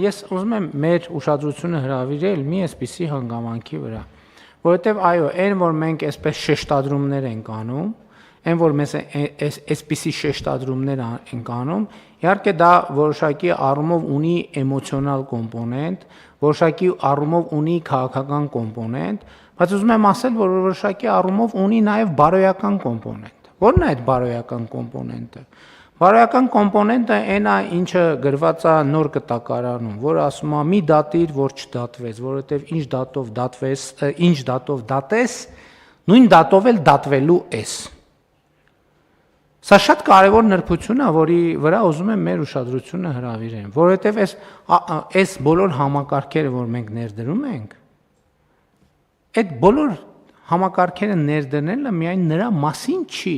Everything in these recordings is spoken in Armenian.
Ես ուզում եմ մեր ուշադրությունը հրավիրել մի այսպիսի հանգամանքի վրա, որովհետև այո, այն որ մենք այսպես շեշտադրումներ ենք անում, այն որ մեզ այսպիսի շեշտադրումներ ենք անում, իհարկե դա որոշակի առումով ունի էմոցիոնալ կոմպոնենտ, որոշակի առումով ունի քաղաքական կոմպոնենտ, բայց ուզում եմ ասել, որ որոշակի առումով ունի նաև բարոյական կոմպոնենտ։ Ո՞րն է այդ բարոյական կոմպոնենտը։ Բարոյական կոմպոնենտը այն է, ինչը գրված է նոր կտակարանում, որը ասում է՝ մի դատիր, որ չդատվես, որովհետև ինչ դատով դատվես, ինչ դատով դատես, նույն դատով էլ դատվելու ես։ Սա շատ կարևոր նրբություն է, որի վրա ուզում եմ մեր ուշադրությունը հրավիրեմ, որովհետև այս բոլոր համակարգերը, որ մենք ներդրում ենք, այդ բոլոր համակարգերը ներդնելը միայն նրա մասին չի,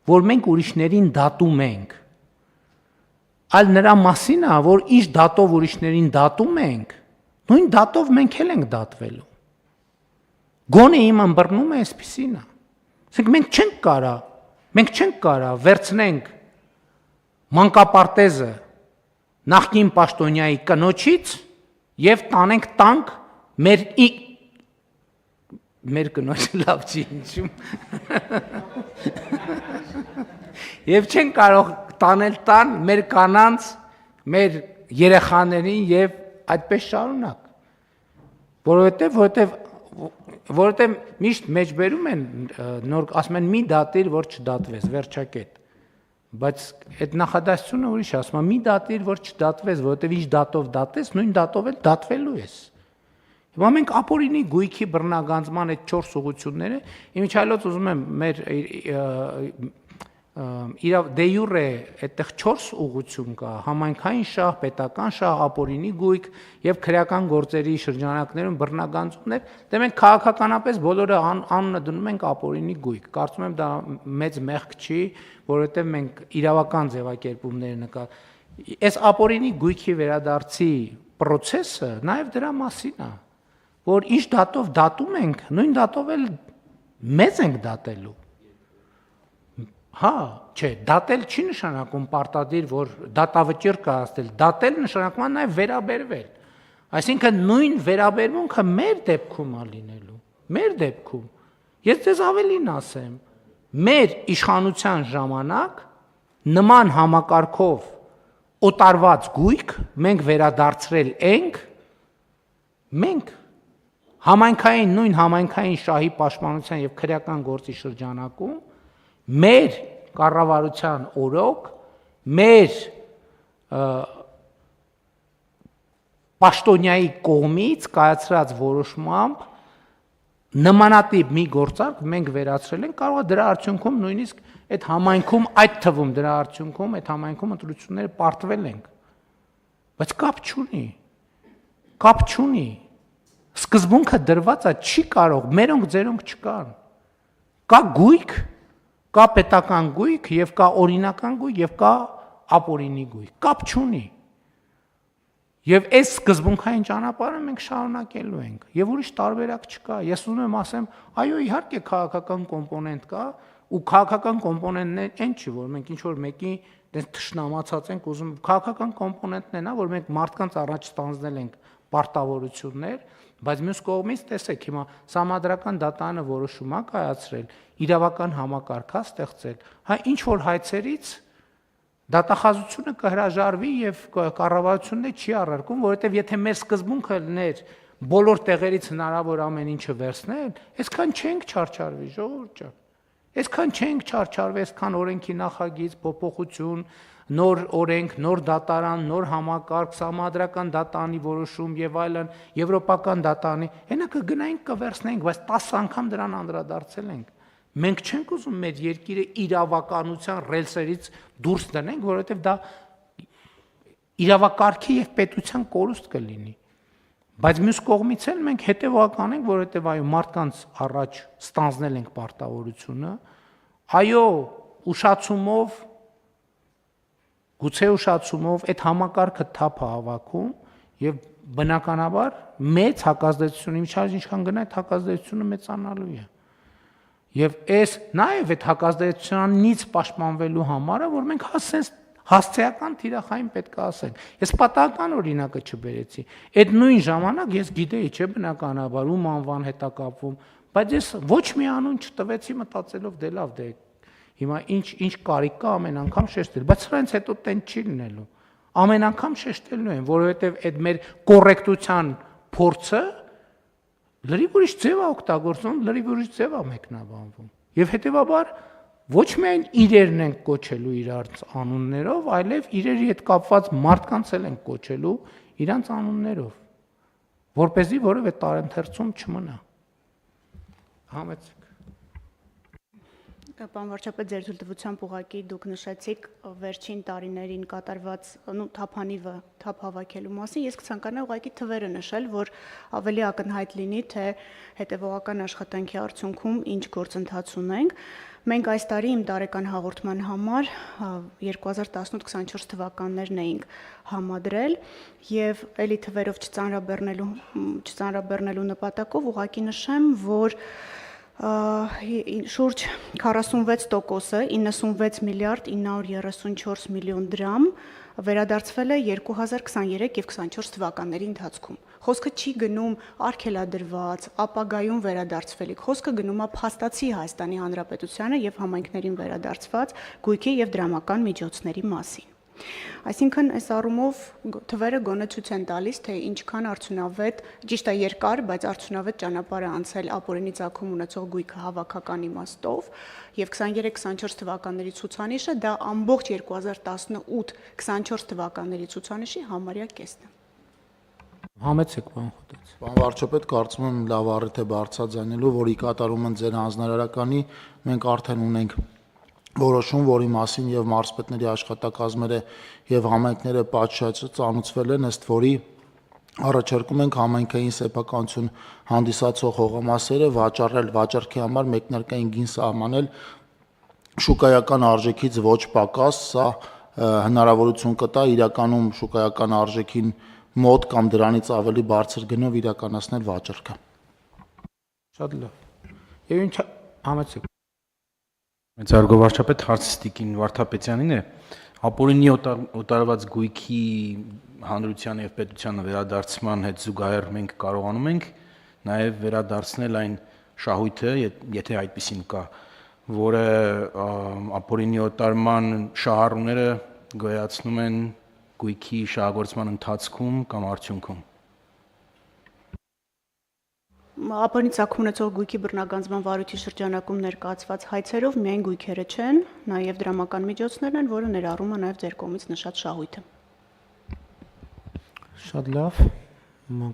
որ մենք ուրիշներին դատում ենք, այլ նրա մասին է, որ ինչ դատով ուրիշներին դատում ենք, նույն դատով մենք էլ ենք դատվելու։ Գոնե իմ ըմբռնումը այսպիսին է։ Ասենք մենք չենք կարա վերցնենք մանկապարտեզը նախկին պաշտոնյայի կնոջից եւ տանք մեր կնոջը լավ չի ինչու։ Եվ չեն կարող տանել մեր կանանց, մեր երեխաներին եւ այդպես շարունակ։ Որովհետեւ միշտ մեջբերում են նոր ասում են մի դատիր, որ չդատվես, վերջակետ։ Բայց այդ նախադասությունը ուրիշ է, ասում է մի դատիր, որ չդատվես, որովհետեւ ինչ դատով դատես, նույն դատով էլ դատվելու ես։ Հիմա մենք ապօրինի գույքի բռնագանձման այդ 4 ուղղությունները, իմիջիայլոց ուզում եմ մեր դե յուրե այդտեղ 4 ուղղություն կա, համայնքային շահ, պետական շահ, ապօրինի գույք եւ քրեական գործերի շրջանակներում բռնագանձումներ, դե մենք քաղաքականապես բոլորը անունը դնում ենք ապօրինի գույք։ Կարծում եմ դա մեծ մեղք չի, որովհետեւ մենք իրավական ձևակերպումներ այս ապօրինի գույքի վերադարձի process-ը նաեւ դրա մասին է, որ ինչ դատով դատում ենք, նույն դատով էլ մեզ ենք դատելու։ Հա, չէ, դատել չի նշանակում պարտադիր, որ դատավճիռ կայացնել, դատել նշանակում է նաև վերաբերվել։ Այսինքն նույն վերաբերմունքը մեր դեպքում է լինելու, մեր դեպքում։ Ես ձեզ ավելին ասեմ, մեր իշխանության ժամանակ նման համակարգով օտարված գույք մենք վերադարձրել ենք նույն համայնքային շահի պաշտպանության եւ քրեական գործի շրջանակում մեր կառավարության օրոք, մեր պաշտոնյայի կողմից կայացրած որոշմամբ նմանատիպ մի գործարք մենք վերացրել ենք, կարող է դրա արդյունքում նույնիսկ այդ համայնքում, այդ թվում դրա արդյունքում այդ համայնքում ընտրությունները պարտվել ենք։ Բայց կապ չունի։ Սկզբունքը դրված է, չի կարող, մերոնք ձերոնք չկան։ Կա գույք, կա պետական գույք եւ կա օրինական գույք եւ կա ապօրինի գույք, կապ չունի։ Եվ այս սկզբունքային ճանապարհը մենք շարունակելու ենք եւ ուրիշ տարբերակ չկա։ Ես ուզում եմ ասեմ, այո, իհարկե քաղաքական կոմպոնենտ կա ու քաղաքական կոմպոնենտն այն չի, որ մենք ինչ որ մեկի դες թշնամացած ենք ուզում, քաղաքական կոմպոնենտն է, որ մենք մարդկանց առաջ ստանձնել ենք պարտավորություններ, բայց մյուս կողմից տեսեք հիմա համադրական դատարանը որոշում է կայացրել, իրավական համակարգ է ստեղծել, հա ինչ որ հայցերից դատախազությունը կհրաժարվի եւ կառավարությունն չի առարկում, որովհետեւ եթե մեր սկզբունքը լիներ բոլոր տեղերից հնարավոր ամեն ինչը վերցնել, այսքան չենք չարչարվի, ժողովուրդ ջան։ Այսքան չենք չարչարվի, այսքան օրենքի նախագիծ, փոփոխություն, նոր օրենք, նոր դատարան, նոր համակարգ, համադրական դատարանի որոշում եւ այլն, եվրոպական դատարանի, հենա կգնայինք կվերցնենք, բայց 10 անգամ դրան անդրադարձել ենք։ Մենք չենք ուզում մեր երկիրը իրավականության ռելսերից դուրս դնենք, որովհետեւ դա իրավակարգի եւ պետության կորուստ կլինի։ Բայց մյուս կողմից էլ մենք հետևական ենք, որովհետեւ այո մարդկանց առաջ ստանձնել ենք պարտավորությունը, այո ուշացումով գուցե ուշացումով այդ համակարգը թափ է հավաքում եւ բնականաբար մեծ հակազդեցություն իմիջիայլոց ինչքան գնա այդ հակազդեցությունը մեծանալու է։ Եվ այս նաեւ այդ հակազդեցությունից պաշտպանվելու համար է, որ մենք Հասցեական թիրախային պետք է ասել։ Ես պատահական օրինակը չբերեցի։ Այդ նույն ժամանակ ես գիտեի, չէ, բնականաբար ում անվան հետ է կապվում, բայց ես ոչ մի անուն չտվեցի մտածելով դե լավ, դե հիմա ինչ կարիք կա ամեն անգամ շեշտել, բայց սրանից հետո տեն չի լինելու։ Ամեն անգամ շեշտելու են, որովհետև այդ մեր կոռեկտության փորձը լրիվ ուրիշ ձև է օգտագործվում, լրիվ ուրիշ ձև է մեկնաբանվում։ Եվ հետևաբար ոչ միայն իրերն են կոչելու իրանց անուններով, այլև իրերի հետ կապված մարդկանց էլ են կոչելու իրանց անուններով, որպեսզի որևէ տարընթերցում չմնա։ Համեցեք։ Պարոն վարչապետ, ձեր թույլտվությամբ ուղղակի դուք նշեցիք վերջին տարիներին կատարված թափանիվը թափ հավաքելու մասին, ես կցանկանայի ուղղակի թվերը նշել, որ ավելի ակնհայտ լինի, թե հետևողական աշխատանքի արդյունքում ինչ գործընթաց ունենք։ Մենք այս տարի իմ տարեկան հաղորդման համար 2018-24 թվականներն էինք համադրել եւ էլի թվերով չծանրաբեռնելու նպատակով ուղղակի նշեմ, որ շուրջ 46%-ը 96 միլիարդ 934 միլիոն դրամ վերադարձվել է 2023 եւ 24 թվականների ընթացքում։ Խոսքը չի գնում արգելադրված, ապագայում վերադարձվելիք, խոսքը գնում է փաստացի Հայաստանի Հանրապետությանը եւ համայնքներին վերադարձված գույքի եւ դրամական միջոցների մասին։ Այսինքն այս առումով թվերը գոնե ցույց են տալիս, թե ինչքան արդյունավետ, ճիշտ է երկար, բայց արդյունավետ ճանապարհ է անցել ապօրինի ծագում ունեցող գույքը հավաքական իմաստով եւ 23-24 թվականների ցուցանիշը դա ամբողջ 2018-24 թվականների ցուցանիշի համարյա կեսն է։ Համեցեք, պարոն Խոտեց։ Պարոն վարչապետ, կարծում եմ լավ առիթ է բարձրաձայնելու, որի կատարում են ձեր հանձնարարականի, մենք արդեն ունենք որոշում, որի մասին եւ մարզպետների աշխատակազմերը եւ համայնքները պատշաճ ծանուցվել են, ըստ որի առաջարկում ենք համայնքային սեփականություն հանդիսացող հողամասերը վաճառել վաճառքի համար մեկնարկային գին սահմանել շուկայական արժեքից ոչ պակաս, սա հնարավորություն կտա իրականում շուկայական արժեքին մոտ կամ դրանից ավելի բարձր գնով իրականացնել վաճառքը։ Շատ լավ։ Եվ ինչ համեցեք։ Մեծարգո վարչապետ, հարցը Տիկին Վարդապետյանին է։ Ապօրինի օտարված գույքի հանրության եւ պետությանը վերադարձման հետ զուգահեռ մենք կարողանում ենք նաեւ վերադարձնել այն շահույթը, եթե այդպեսին կա, որը ապօրինի օտարման շահառուները գոյացնում են գույքի շահագործման ընթացքում կամ արդյունքում։ Ապօրինի ծագում ունեցող գույքի բռնագանձման վարույթի շրջանակում ներկայացված հայցերով միայն գույքերը չեն, նաև դրամական միջոցներն են, որը ներառում է նաև ձեր կողմից նշած շահույթը։ Շատ լավ։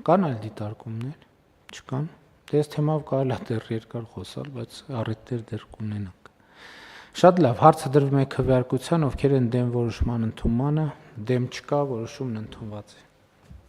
Կան այլ դիտարկումներ, չկան։ Դե այս թեմայով կարելի է դեռ երկար խոսալ, բայց առիթներ դեռ կունենանք։ Շատ լավ, հարցը դրվում է քվեարկության, ովքեր են դեմ որոշման ընդունմանը, դեմ չկա, որոշումն ընդունված է։